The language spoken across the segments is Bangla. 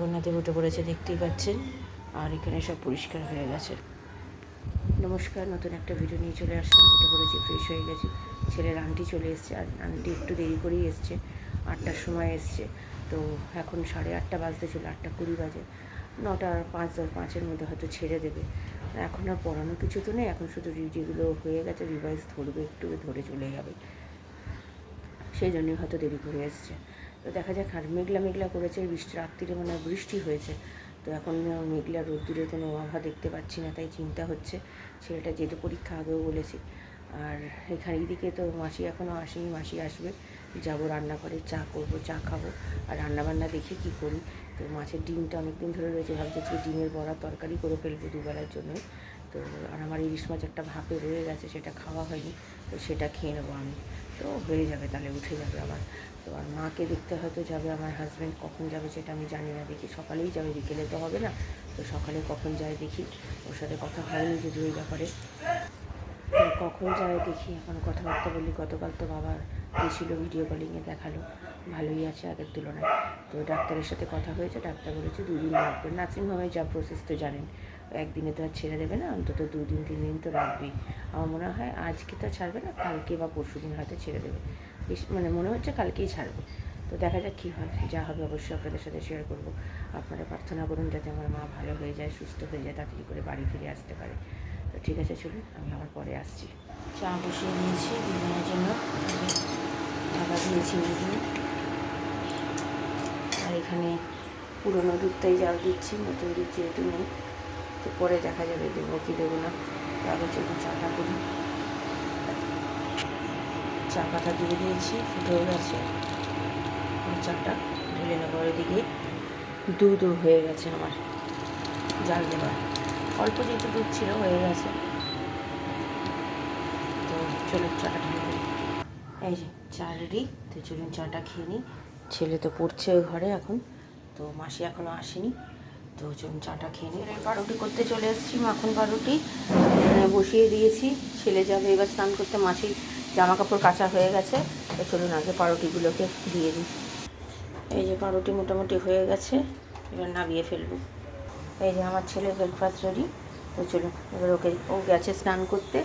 জগন্নাথে উঠে পড়েছে, দেখতেই পাচ্ছেন। আর এখানে সব পরিষ্কার হয়ে গেছে। নমস্কার, নতুন একটা ভিডিও নিয়ে চলে আসলাম। উঠে পড়েছি, ফ্রেশ হয়ে গেছি। ছেলের আন্টি চলে এসছে, আর আন্টি একটু দেরি করেই এসছে, 8টার সময় এসছে। তো এখন 8:30 বাজতে ছিল, 8:20 বাজে। 9টা 5:10-5-এর মধ্যে হয়তো ছেড়ে দেবে। এখন আর পড়ানো কিছু তো নেই, এখন শুধু যেগুলো হয়ে গেছে রিভাইজ ধরবে, একটু ধরে চলে যাবে। সেই জন্যই হয়তো দেরি করে এসছে। তো দেখা যাক। আর মেঘলা মেঘলা করেছে, রাত্রিরে মানে বৃষ্টি হয়েছে। তো এখন মেঘলা রোদ্দুরের কোনো আভা দেখতে পাচ্ছি না, তাই চিন্তা হচ্ছে। ছেলেটা যেহেতু পরীক্ষা আগেও বলেছি। আর এখানে এইদিকে তো মাসি এখনও আসেনি, মাসি আসবে। যাবো রান্নাঘরে, চা করব, চা খাবো। আর রান্নাবান্না দেখি কী করি। তো মাছের ডিমটা অনেক দিন ধরে রয়েছে, ভাবছি যে ডিমের বড়া তরকারি করে ফেলবো দুবেলার জন্য। তো আর আমার ইলিশ মাছ একটা ভাপে রয়ে গেছে, সেটা খাওয়া হয়নি, তো সেটা খেয়ে নেবো আমি। তো হয়ে যাবে, তাহলে উঠে যাবে আবার। তো আর মাকে দেখতে হয়তো যাবে আমার হাজব্যান্ড, কখন যাবে সেটা আমি জানি না। দেখি সকালেই যাবে, বিকেলে তো হবে না। তো সকালে কখন যায় দেখি। ওর সাথে কথা হয়নি যদি ওই ব্যাপারে, কখন যায় দেখি। এখন কথাবার্তা বলি। গতকাল তো বাবার গেছিলো, ভিডিও কলিংয়ে দেখালো, ভালোই আছে আগের তুলনায়। তো ডাক্তারের সাথে কথা হয়েছে, ডাক্তার বলেছে 2 দিন রাখবে। নার্সিংহোমে যা প্রসেস তো জানেন, একদিনে তো আর ছেড়ে দেবে না, অন্তত 2 দিন 3 দিন তো রাখবেই। আমার মনে হয় আজকে তো ছাড়বে না, কালকে বা পরশু দিন হয়তো ছেড়ে দেবে। মানে মনে হচ্ছে কালকেই ছাড়বে। তো দেখা যাক কী হয়। যা হবে অবশ্যই আপনাদের সাথে শেয়ার করব। আপনারা প্রার্থনা করুন যাতে আমার মা ভালো হয়ে যায়, সুস্থ হয়ে যায়, তাড়াতাড়ি করে বাড়ি ফিরে আসতে পারে। তো ঠিক আছে, চলুন, আমি আবার পরে আসছি। চা বসিয়ে দিয়েছি দুজনের জন্য, ঢাকা দিয়েছি দুদিন। আর এখানে পুরোনো দুধটাই জাল দিচ্ছি, নতুন দুধ যেহেতু নেই। তো পরে দেখা যাবে দেবো কি দেবো না। তো আগে চলুন চাটা করি। চা পাতা দিয়ে দিয়েছি, ফুটেও গেছে। চাটা ঢেলে নেবো। এদিকে দুধও হয়ে গেছে আমার জাল দেওয়ার, অল্প যেহেতু দুধ ছিল হয়ে গেছে। তো চলুন চাটা ঢেলে দিই। এই যে চা রেডি। তো চলুন চাটা খেয়ে নিই। ছেলে তো পড়ছে ওই ঘরে এখন, তো মাসি এখনও আসেনি। তো চলুন চাটা খেয়ে নিই। পাউরুটি করতে চলে এসেছি, মাখন পাউরুটি বসিয়ে দিয়েছি। ছেলে যাবে এবার স্নান করতে, মাসির জামা কাপড় কাচা হয়ে গেছে। তো চলুন আগে পাউরুটিগুলোকে দিয়ে দিই। এই যে পাউরুটি মোটামুটি হয়ে গেছে, এবার নামিয়ে ফেলবো। এই যে আমার ছেলের ব্রেকফাস্ট রেডি। তো চলুন এবার ও গেছে স্নান করতে,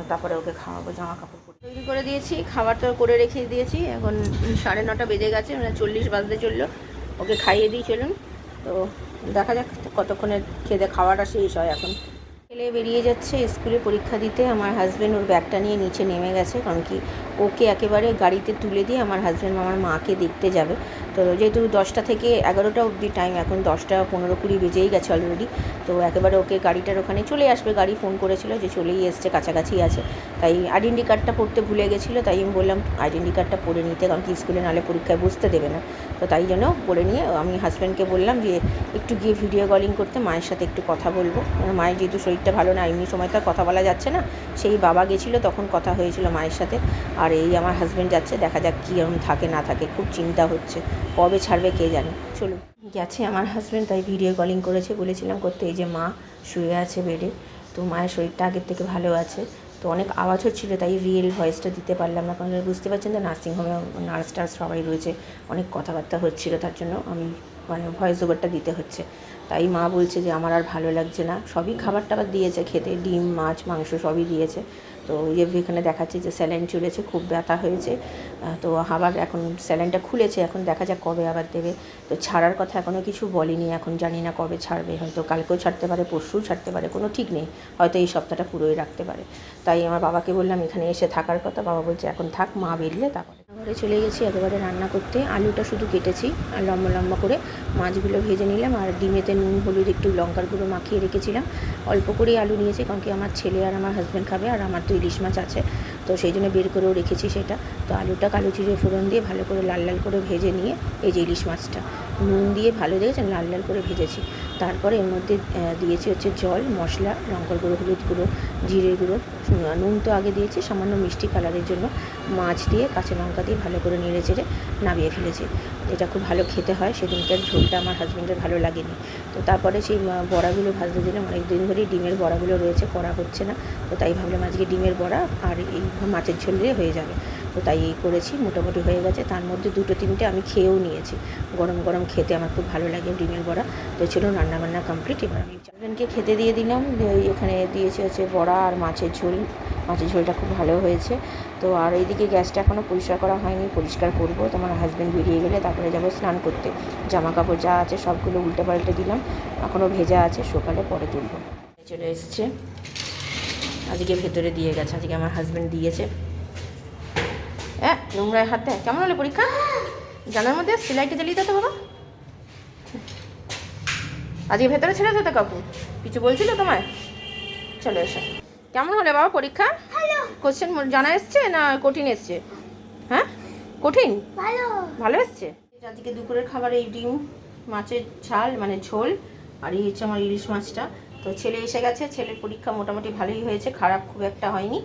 তারপরে ওকে খাওয়াবো, জামা কাপড় তৈরি করে দিয়েছি, খাবারটা করে রেখে দিয়েছি। এখন 9:30 বেজে গেছে, মানে 40 বাজতে চললো। ওকে খাইয়ে দিই, চলুন। তো দেখা যাক কতক্ষণে খেতে খাওয়াটা শেষ হয়। এখন ছেলে বেরিয়ে যাচ্ছে স্কুলে পরীক্ষা দিতে। আমার হাজব্যান্ড ওর ব্যাগটা নিয়ে নিচে নেমে গেছে, কারণ কি ওকে একেবারে গাড়িতে তুলে দিয়ে আমার হাজব্যান্ড আমার মাকে দেখতে যাবে। তো যেহেতু 10টা থেকে 11টা অবধি টাইম, এখন 10টা 15-20 বেজেই গেছে অলরেডি। তো একেবারে ওকে গাড়িটার ওখানে চলে আসবে। গাড়ি ফোন করেছিল যে চলেই এসছে, কাছাকাছি আছে। তাই আইডেন্টি কার্ডটা পড়তে ভুলে গেছিলো, তাই আমি বললাম আইডেন্টি কার্ডটা পড়ে নিতে, কারণ কি স্কুলে নাহলে পরীক্ষায় বসতে দেবে না। তো তাই জন্য পড়ে নিয়ে আমি হাজব্যান্ডকে বললাম যে একটু গিয়ে ভিডিও কলিং করতে, মায়ের সাথে একটু কথা বলবো। মায়ের যেহেতু শরীরটা ভালো না, এমনি সময় তো আর কথা বলা যাচ্ছে না। সেই বাবা গেছিলো, তখন কথা হয়েছিল মায়ের সাথে। আর এই আমার হাজব্যান্ড যাচ্ছে, দেখা যাক কীরকম থাকে না থাকে, খুব চিন্তা হচ্ছে, কবে ছাড়বে কে জানে। চলুন, গেছে আমার হাজব্যান্ড, তাই ভিডিও কলিং করেছে, বলেছিলাম করতে। এই যে মা শুয়ে আছে বেডে। তো মায়ের শরীরটা আগের থেকে ভালো আছে। তো অনেক আওয়াজ হচ্ছিলো, তাই রিয়েল ভয়েসটা দিতে পারলাম না, কারণ বুঝতে পারছেন তো নার্সিংহোমে নার্স টার্স সবাই রয়েছে, অনেক কথাবার্তা হচ্ছিলো, তার জন্য আমি মানে ভয়েস ওভারটা দিতে হচ্ছে। তাই মা বলছে যে আমার আর ভালো লাগছে না। সবই খাবার টাবার দিয়েছে খেতে, ডিম মাছ মাংস সবই দিয়েছে। তো এখানে দেখাচ্ছে যে স্যালাইন চলেছে, খুব ব্যথা হয়েছে। তো আবার এখন স্যালাইনটা খুলেছে, এখন দেখা যাক কবে আবার দেবে। তো ছাড়ার কথা এখনও কিছু বলেনি, এখন জানি না কবে ছাড়বে। হয়তো কালকেও ছাড়তে পারে, পরশুও ছাড়তে পারে, কোনো ঠিক নেই। হয়তো এই সপ্তাহটা পুরোই রাখতে পারে। তাই আমার বাবাকে বললাম এখানে এসে থাকার কথা। বাবা বলছে এখন থাক, মা বেরিয়ে তারপরে। ঘরে চলে গেছি একেবারে রান্না করতে। আলুটা শুধু কেটেছি আর লম্বা লম্বা করে মাছগুলো ভেজে নিলাম। আর ডিমেতে নুন হলুদ একটু লঙ্কার গুঁড়ো মাখিয়ে রেখেছিলাম। অল্প করেই আলু নিয়েছি, কারণ কি আমার ছেলে আর আমার হাজব্যান্ড খাবে, আর আমার তো ইলিশ মাছ আছে, তো সেই জন্য বের করেও রেখেছি সেটা। তো আলুটা কালো জিরে ফোড়ন দিয়ে ভালো করে লাল লাল করে ভেজে নিয়ে, এই যে ইলিশ মাছটা নুন দিয়ে ভালো দেখেছেন লাল লাল করে ভেজেছি। তারপরে এর মধ্যে দিয়েছি হচ্ছে জল, মশলা, লঙ্কার গুঁড়ো, হলুদ গুঁড়ো, জিরে গুঁড়ো, নুন তো আগে দিয়েছি, সামান্য মিষ্টি কালারের জন্য। মাছ দিয়ে কাঁচা লঙ্কা দিয়ে ভালো করে নেড়ে চেড়ে নামিয়ে ফেলেছি। এটা খুব ভালো খেতে হয়। সেদিনকার ঝোলটা আমার হাজব্যান্ডের ভালো লাগেনি। তো তারপরে সেই বড়াগুলো ভাজতে দিলাম। অনেক দিন ধরেই ডিমের বড়াগুলো রয়েছে, করা হচ্ছে না। তো তাই ভাবলাম আজকে ডিমের বড়া আর এই মাছের ঝোল দিয়ে হয়ে যাবে। তো তাই এই করেছি, মোটামুটি হয়ে গেছে। তার মধ্যে 2-3টে আমি খেয়েও নিয়েছি, গরম গরম খেতে আমার খুব ভালো লাগে ডিমের বড়া। তো ছিল রান্নাবান্না কমপ্লিট। এবার আমি চারজনকে খেতে দিয়ে দিলাম। এখানে দিয়েছি হচ্ছে বড়া আর মাছের ঝোল। মাছের ঝোলটা খুব ভালো হয়েছে। তো আর এইদিকে গ্যাসটা এখনও পরিষ্কার করা হয়নি, পরিষ্কার করব। তো আমার হাজব্যান্ড বেরিয়ে গেলে তারপরে যাবো স্নান করতে। জামা কাপড় যা আছে সবগুলো উল্টে পাল্টে দিলাম, এখনও ভেজা আছে, সকালে পরে তুলব। চলে এসছে, আজকে ভেতরে দিয়ে গেছে, আজকে আমার হাজব্যান্ড দিয়েছে। নোংরায় হাত দেয়। কেমন হলো পরীক্ষা? জানার মধ্যে সেলাইটা জ্বালিয়ে দিতে বাবা। আজকে ভেতরে ছেড়ে যেতে কাকু কিছু বলছিল তোমায়? চলে এসো। কেমন হলো বাবা পরীক্ষা? কোশ্চেন জানা এসছে না কঠিন এসছে? হ্যাঁ, কঠিন ভালো এসছে। আজকে দুপুরের খাবার এই ডিম, মাছের ঝাল মানে ঝোল, আর এই হচ্ছে আমার ইলিশ মাছটা। তো ছেলে এসে গেছে, ছেলের পরীক্ষা মোটামুটি ভালোই হয়েছে, খারাপ খুব একটা হয়নি।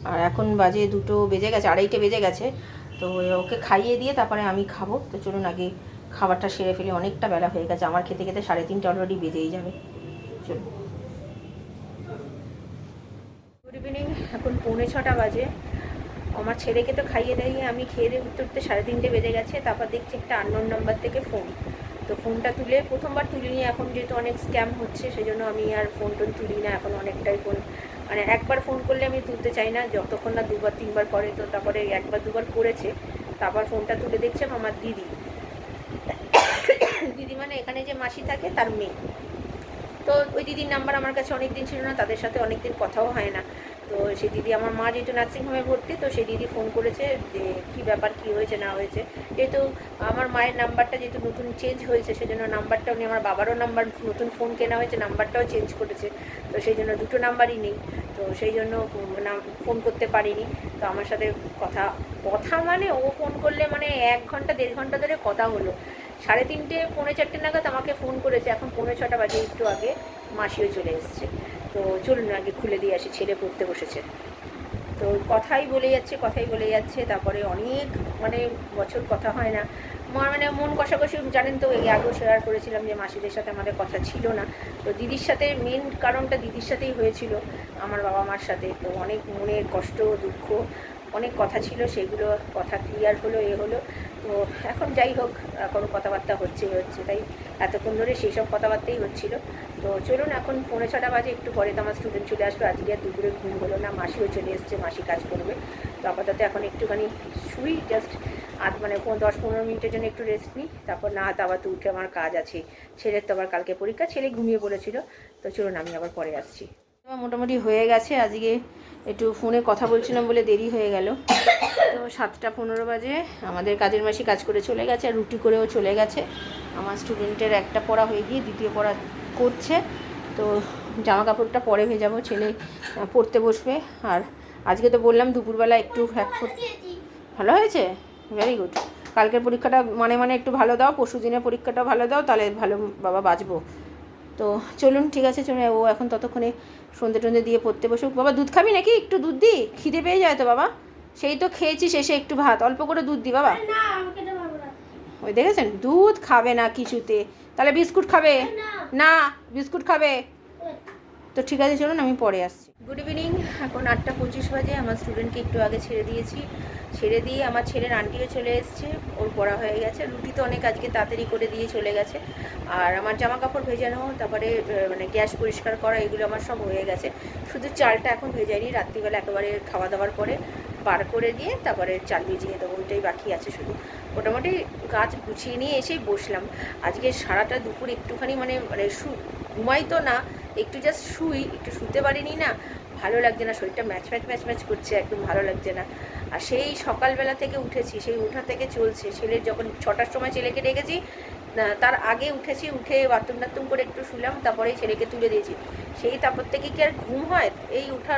আর এখন বাজে 2 বেজে গেছে, 2:30 বেজে গেছে। তো ওকে খাইয়ে দিয়ে তারপরে আমি খাবো। তো চলুন আগে খাবারটা সেরে ফেলে, অনেকটা বেলা হয়ে গেছে, আমার খেতে খেতে 3:30 অলরেডি বেজেই যাবে। চলুন। গুড ইভিনিং, এখন 6:45 বাজে। আমার ছেলেকে তো খাইয়ে দেয়, আমি খেয়ে দিয়ে উঠতে উঠতে 3:30 বেজে গেছে। তারপর দেখছি একটা আননোন নাম্বার থেকে ফোন। তো ফোনটা তুলে, প্রথমবার তুলিনি, এখন যেহেতু অনেক স্ক্যাম হচ্ছে সেই জন্য আমি আর ফোন তুলি না। এখন অনেকটাই ফোন, মানে একবার ফোন করলে আমি তুলতে চাই না, যতক্ষণ না 2-3বার করে। তো তারপরে 1-2বার করেছে, তারপর ফোনটা তুলে দেখছি আমার দিদি দিদি মানে এখানে যে মাসি থাকে তার মেয়ে। তো ওই দিদির নাম্বার আমার কাছে অনেক দিন ছিল না, তাদের সাথে অনেক দিন কথাও হয় না। তো সেই দিদি, আমার মা যেহেতু নার্সিংহোমে ভর্তি, তো সেই দিদি ফোন করেছে যে কী ব্যাপার, কী হয়েছে না হয়েছে। যেহেতু আমার মায়ের নাম্বারটা যেহেতু নতুন চেঞ্জ হয়েছে, সেই জন্য নাম্বারটা উনি, আমার বাবারও নাম্বার নতুন ফোন কেনা হয়েছে, নাম্বারটাও চেঞ্জ করেছে। তো সেই জন্য 2টো নাম্বারই নেই, তো সেই জন্য ফোন করতে পারিনি। তো আমার সাথে কথা মানে ও ফোন করলে মানে 1 ঘন্টা 1.5 ঘন্টা ধরে কথা হলো। 3:30 4:45 নাগাদ আমাকে ফোন করেছে, এখন 5:45 বাজে, একটু আগে মাসিও চলে এসছে। তো চলুন আগে খুলে দিয়ে আসি, ছেলে পড়তে বসেছে। তো কথাই বলে যাচ্ছে। তারপরে অনেক মানে বছর কথা হয় না, মানে মন কষাকষি, জানেন তো, এই আগেও শেয়ার করেছিলাম যে মাসিদের সাথে আমাদের কথা ছিল না। তো দিদির সাথে মেন কারণটা দিদির সাথেই হয়েছিল, আমার বাবা মার সাথে। তো অনেক মনের কষ্ট দুঃখ অনেক কথা ছিল, সেগুলো কথা ক্লিয়ার হলো, হলো। তো এখন যাই হোক, এখন কথাবার্তা হচ্ছে, তাই এতক্ষণ ধরে সেই সব কথাবার্তাই হচ্ছিল। তো চলুন, এখন 5:45 বাজে, একটু পরে তো আমার স্টুডেন্ট চলে আসবে। আজকে আর দুপুরে ঘুম হলো না, মাসিও চলে এসছে, মাসি কাজ করবে। তো আপাতত এখন একটুখানি শুই, জাস্ট মানে 10-15 মিনিটের জন্য একটু রেস্ট নিই, তারপর না আবার তো উঠে আমার কাজ আছে। ছেলের তো আবার কালকে পরীক্ষা, ছেলে ঘুমিয়ে পড়েছিল। তো চলুন আমি আবার পরে আসছি। মোটামুটি হয়ে গেছে, আজকে একটু ফোনে কথা বলছিলাম বলে দেরি হয়ে গেল। তো 7:15 বাজে আমাদের কাজের মাসি কাজ করে চলে গেছে, আর রুটি করেও চলে গেছে। আমার স্টুডেন্টের একটা পড়া হয়ে গিয়ে দ্বিতীয় পড়া করছে। তো জামা কাপড়টা পরে ভেজাবো, ছেলে পড়তে বসবে। আর আজকে তো বললাম দুপুরবেলা একটু ভালো হয়েছে, ভেরি গুড। কালকের পরীক্ষাটা মানে একটু ভালো দাও, পরশু দিনের পরীক্ষাটাও ভালো দাও, তাহলে ভালো বাবা বাঁচবো। তো চলুন, ঠিক আছে, চলুন। ও এখন ততক্ষণে সন্ধে দিয়ে পড়তে বসুক। বাবা দুধ খাবি নাকি? একটু দুধ দিই, খিদে পেয়ে যায় তো বাবা। সেই তো খেয়েছিস, এসে একটু ভাত, অল্প করে দুধ দি বাবা। ওই দেখেছেন, দুধ খাবে না কিছুতে, তাহলে বিস্কুট খাবে না, বিস্কুট খাবে। তো ঠিক আছে, চলুন আমি পরে আসছি। গুড ইভিনিং, এখন 8:25 বাজে। আমার স্টুডেন্টকে একটু আগে ছেড়ে দিয়েছি, ছেড়ে দিয়ে আমার ছেলের আন্টিও চলে এসছে, ওর পড়া হয়ে গেছে। রুটি তো অনেক আজকে তাড়াতাড়ি করে দিয়ে চলে গেছে। আর আমার জামা কাপড় ভেজানো, তারপরে মানে গ্যাস পরিষ্কার করা, এগুলো আমার সব হয়ে গেছে। শুধু চালটা এখন ভেজাইনি, রাত্রিবেলা একেবারে খাওয়া দাওয়ার পরে বার করে দিয়ে তারপরে চাল ভিজিয়ে দেবো, ওইটাই বাকি আছে শুধু। মোটামুটি কাজ গুছিয়ে নিয়ে এসেই বসলাম। আজকে সারাটা দুপুর একটুখানি মানে ঘুমাই তো না, একটু জাস্ট শুই, একটু শুতে পারিনি না, ভালো লাগছে না, শরীরটা ম্যাচ করছে, একদম ভালো লাগছে না। আর সেই সকালবেলা থেকে উঠেছি, সেই ওঠা থেকে চলছে। ছেলের যখন 6টার সময় ছেলেকে ডেকেছি, তার আগে উঠেছি, উঠে বাথরুম করে একটু শুলাম, তারপরেই ছেলেকে তুলে দিয়েছি। সেই তারপর থেকে কি আর ঘুম হয়? এই ওঠা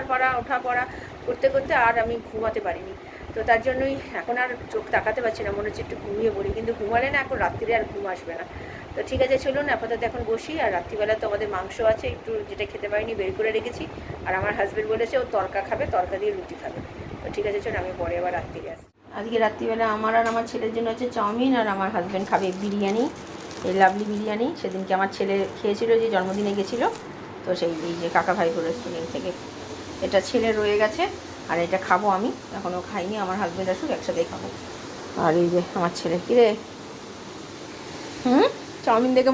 পড়া করতে করতে আর আমি ঘুমাতে পারিনি। তো তার জন্যই এখন আর চোখ তাকাতে পারছি না, মনে হচ্ছে একটু ঘুমিয়ে পড়ি, কিন্তু ঘুমালে না এখন রাত্রিরে আর ঘুম আসবে না। তো ঠিক আছে, চলুন আপাতত এখন বসি। আর রাত্রিবেলা তো আমাদের মাংস আছে একটু, যেটা খেতে পারিনি বের করে রেখেছি। আর আমার হাজব্যান্ড বলেছে ও তরকা খাবে, তরকা দিয়ে রুটি খাবে। তো ঠিক আছে, চলুন আমি পরে আবার রাত্রিরে আসি। আজকে রাত্রিবেলা আমার আর আমার ছেলের জন্য হচ্ছে চাউমিন, আর আমার হাজব্যান্ড খাবে বিরিয়ানি, এই লাভলি বিরিয়ানি। সেদিনকে আমার ছেলে খেয়েছিল, যে জন্মদিনে গেছিলো, তো সেই এই যে কাকা ভাইপুর রেস্টুরেন্ট থেকে, এটা ছেলে রয়ে গেছে। আর এটা খাবো আমি, এখনও খাইনি, আমার হাজব্যান্ড আসুক একসাথেই খাবো। আর এই যে আমার ছেলে, কিরে চাউমিন দেখে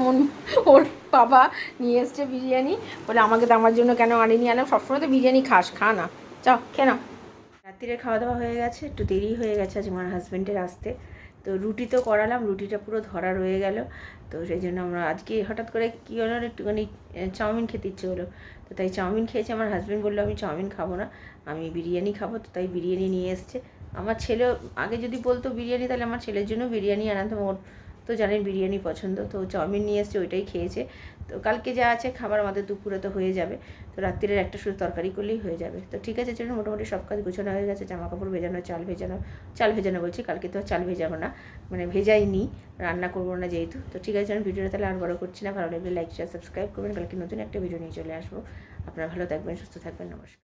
ওর বাবা নিয়ে এসছে বিরিয়ানি, বলে আমাকে তো আমার জন্য কেন আনিনি, আনলাম, সবসময় তো বিরিয়ানি খাস, খা না, চাও খেয়ে নাও। রাত্রিরে খাওয়া দাওয়া হয়ে গেছে, একটু দেরি হয়ে গেছে আজ আমার হাজব্যান্ডের আসতে। তো রুটি তো করালাম, রুটিটা পুরো ধরা রয়ে গেল। তো সেই জন্য আমরা আজকে হঠাৎ করে কী হলো, একটুখানি চাউমিন খেতে ইচ্ছে হলো, তো তাই চাউমিন খেয়েছি। আমার হাজব্যান্ড বললো আমি চাউমিন খাবো না, আমি বিরিয়ানি খাবো, তো তাই বিরিয়ানি নিয়ে এসছে। আমার ছেলে আগে যদি বলতো বিরিয়ানি, তাহলে আমার ছেলের জন্য বিরিয়ানি আনাতাম, ওর তো জানেন বিরিয়ানি পছন্দ, তো চাউমিন নিয়ে এসছে, ওইটাই খেয়েছে। তো কালকে যা আছে খাবার আমাদের দুপুরে তো হয়ে যাবে, তো রাত্রিরের একটা শুধু তরকারি করলেই হয়ে যাবে। তো ঠিক আছে, চলুন, মোটামুটি সব কাজ গোছানো হয়ে গেছে, জামা কাপড় ভেজানো, চাল ভেজানো বলছি, কালকে তো চাল ভেজাবো না, মানে ভেজাইনি, রান্না করবো না যেহেতু। তো ঠিক আছে, আমি ভিডিওটা তাহলে আর বড় করছি না, ভালো লাগলে লাইক শেয়ার সাবস্ক্রাইব করবেন, কালকে নতুন একটা ভিডিও নিয়ে চলে আসবো। আপনারা ভালো থাকবেন, সুস্থ থাকবেন, নমস্কার।